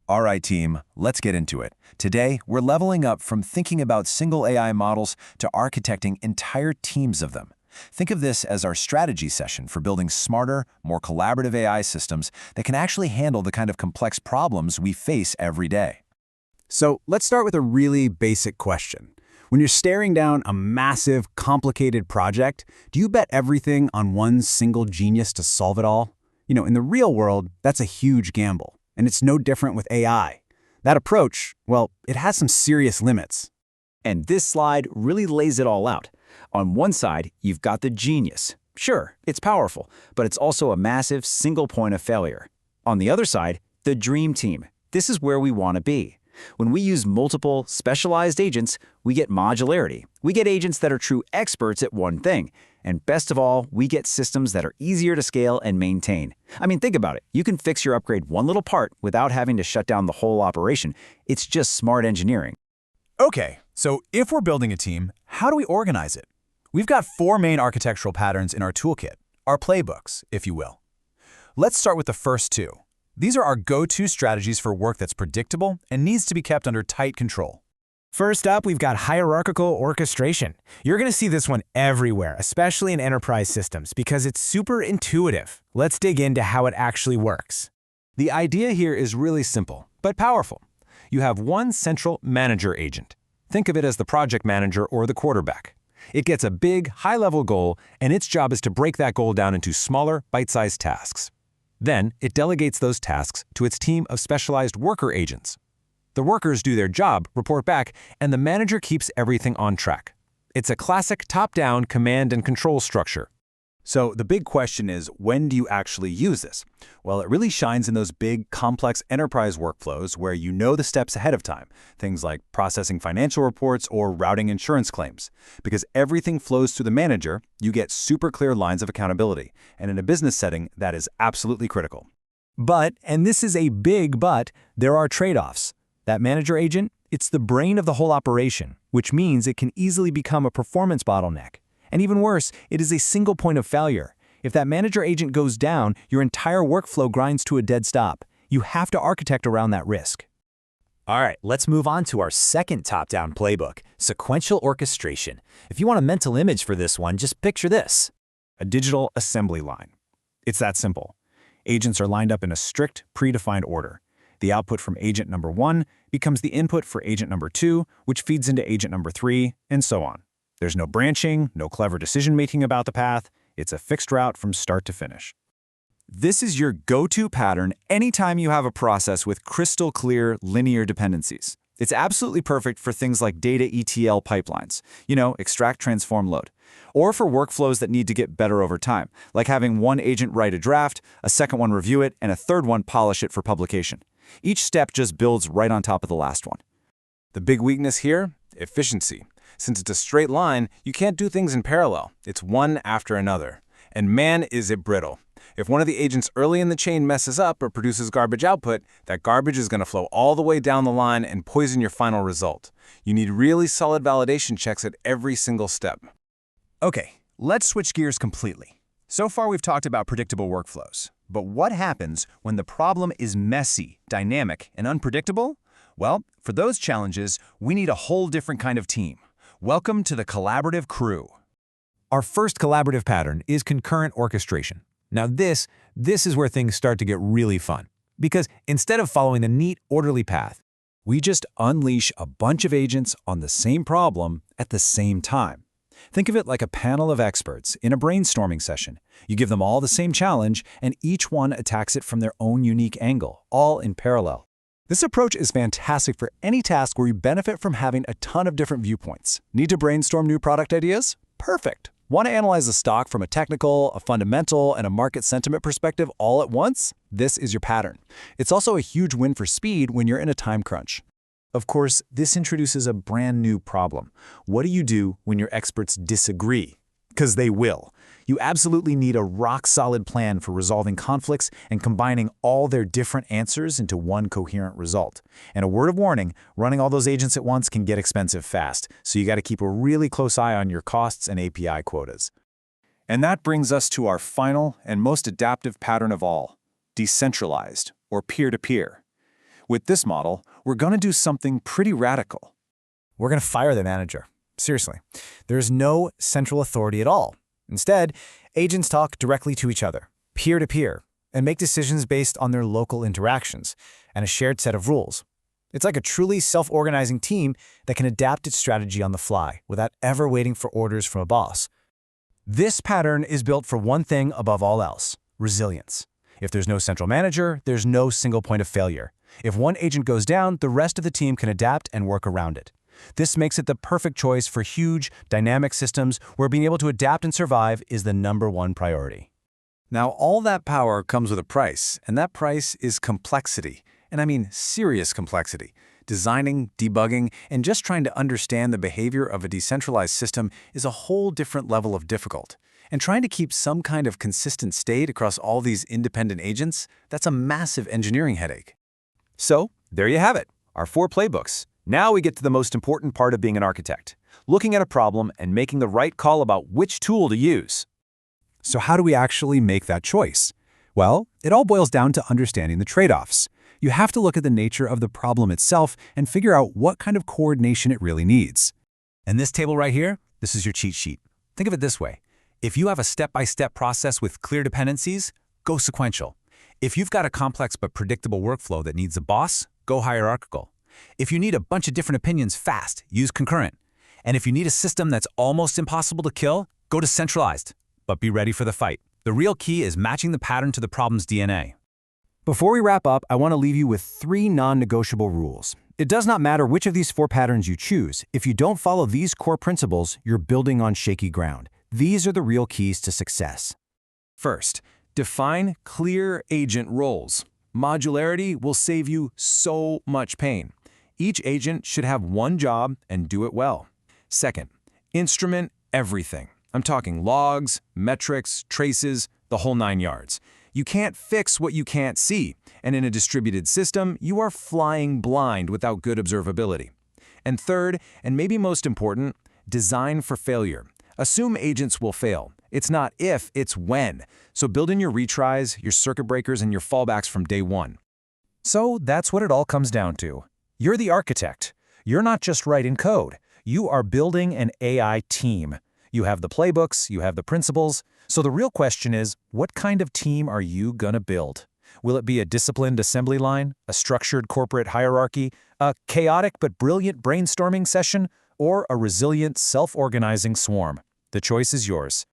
All right, team, let's get into it. Today, we're leveling up from thinking about single AI models to architecting entire teams of them. Think of this as our strategy session for building smarter, more collaborative AI systems that can actually handle the kind of complex problems we face every day. So let's start with a really basic question. When you're staring down a massive, complicated project, do you bet everything on one single genius to solve it all? In the real world, that's a huge gamble. And it's no different with AI. That approach, well, it has some serious limits. And this slide really lays it all out. On one side, you've got the genius. Sure, it's powerful, but it's also a massive single point of failure. On the other side, the dream team. This is where we want to be. When we use multiple, specialized agents, we get modularity. We get agents that are true experts at one thing. And best of all, we get systems that are easier to scale and maintain. I mean, think about it. You can fix your upgrade one little part without having to shut down the whole operation. It's just smart engineering. Okay, so if we're building a team, how do we organize it? We've got 4 main architectural patterns in our toolkit, our playbooks, if you will. Let's start with the first 2. These are our go-to strategies for work that's predictable and needs to be kept under tight control. First up, we've got hierarchical orchestration. You're going to see this one everywhere, especially in enterprise systems, because it's super intuitive. Let's dig into how it actually works. The idea here is really simple, but powerful. You have one central manager agent. Think of it as the project manager or the quarterback. It gets a big, high-level goal, and its job is to break that goal down into smaller, bite-sized tasks. Then, it delegates those tasks to its team of specialized worker agents. The workers do their job, report back, and the manager keeps everything on track. It's a classic top-down command and control structure. So the big question is, when do you actually use this? Well, it really shines in those big, complex enterprise workflows where you know the steps ahead of time, things like processing financial reports or routing insurance claims. Because everything flows through the manager, you get super clear lines of accountability. And in a business setting, that is absolutely critical. But, and this is a big but, there are trade-offs. That manager agent, it's the brain of the whole operation, which means it can easily become a performance bottleneck. And even worse, it is a single point of failure. If that manager agent goes down, your entire workflow grinds to a dead stop. You have to architect around that risk. All right, let's move on to our second top-down playbook, sequential orchestration. If you want a mental image for this one, just picture this. A digital assembly line. It's that simple. Agents are lined up in a strict, predefined order. The output from agent number 1 becomes the input for agent number 2, which feeds into agent number 3, and so on. There's no branching, no clever decision-making about the path. It's a fixed route from start to finish. This is your go-to pattern anytime you have a process with crystal clear linear dependencies. It's absolutely perfect for things like data ETL pipelines, extract, transform, load, or for workflows that need to get better over time, like having one agent write a draft, a second one review it, and a third one polish it for publication. Each step just builds right on top of the last one. The big weakness here? Efficiency. Since it's a straight line, you can't do things in parallel. It's one after another. And man, is it brittle. If one of the agents early in the chain messes up or produces garbage output, that garbage is going to flow all the way down the line and poison your final result. You need really solid validation checks at every single step. Okay, let's switch gears completely. So far, we've talked about predictable workflows. But what happens when the problem is messy, dynamic, and unpredictable? Well, for those challenges, we need a whole different kind of team. Welcome to the collaborative crew. Our first collaborative pattern is concurrent orchestration. Now this is where things start to get really fun. Because instead of following the neat, orderly path, We just unleash a bunch of agents on the same problem at the same time. Think of it like a panel of experts in a brainstorming session. You give them all the same challenge, and each one attacks it from their own unique angle, all in parallel. This approach is fantastic for any task where you benefit from having a ton of different viewpoints. Need to brainstorm new product ideas? Perfect. Want to analyze a stock from a technical, a fundamental, and a market sentiment perspective all at once? This is your pattern. It's also a huge win for speed when you're in a time crunch. Of course, this introduces a brand new problem. What do you do when your experts disagree? Because they will. You absolutely need a rock-solid plan for resolving conflicts and combining all their different answers into one coherent result. And a word of warning, running all those agents at once can get expensive fast, so you got to keep a really close eye on your costs and API quotas. And that brings us to our final and most adaptive pattern of all, decentralized, or peer-to-peer. With this model, we're going to do something pretty radical. We're going to fire the manager. Seriously. There's no central authority at all. Instead, agents talk directly to each other, peer-to-peer, and make decisions based on their local interactions and a shared set of rules. It's like a truly self-organizing team that can adapt its strategy on the fly without ever waiting for orders from a boss. This pattern is built for one thing above all else: resilience. If there's no central manager, there's no single point of failure. If one agent goes down, the rest of the team can adapt and work around it. This makes it the perfect choice for huge, dynamic systems where being able to adapt and survive is the #1 priority. Now, all that power comes with a price, and that price is complexity. And I mean serious complexity. Designing, debugging, and just trying to understand the behavior of a decentralized system is a whole different level of difficult. And trying to keep some kind of consistent state across all these independent agents, that's a massive engineering headache. So, there you have it, our 4 playbooks. Now we get to the most important part of being an architect, looking at a problem and making the right call about which tool to use. So how do we actually make that choice? Well, it all boils down to understanding the trade-offs. You have to look at the nature of the problem itself and figure out what kind of coordination it really needs. And this table right here, this is your cheat sheet. Think of it this way. If you have a step-by-step process with clear dependencies, go sequential. If you've got a complex but predictable workflow that needs a boss, go hierarchical. If you need a bunch of different opinions fast, use concurrent. And if you need a system that's almost impossible to kill, go to centralized. But be ready for the fight. The real key is matching the pattern to the problem's DNA. Before we wrap up, I want to leave you with 3 non-negotiable rules. It does not matter which of these 4 patterns you choose. If you don't follow these core principles, you're building on shaky ground. These are the real keys to success. First, define clear agent roles. Modularity will save you so much pain. Each agent should have one job and do it well. Second, instrument everything. I'm talking logs, metrics, traces, the whole 9 yards. You can't fix what you can't see, and in a distributed system, you are flying blind without good observability. And third, and maybe most important, design for failure. Assume agents will fail. It's not if, it's when. So build in your retries, your circuit breakers, and your fallbacks from day one. So that's what it all comes down to. You're the architect. You're not just writing code. You are building an AI team. You have the playbooks, you have the principles. So the real question is, what kind of team are you gonna build? Will it be a disciplined assembly line, a structured corporate hierarchy, a chaotic but brilliant brainstorming session, or a resilient, self-organizing swarm? The choice is yours.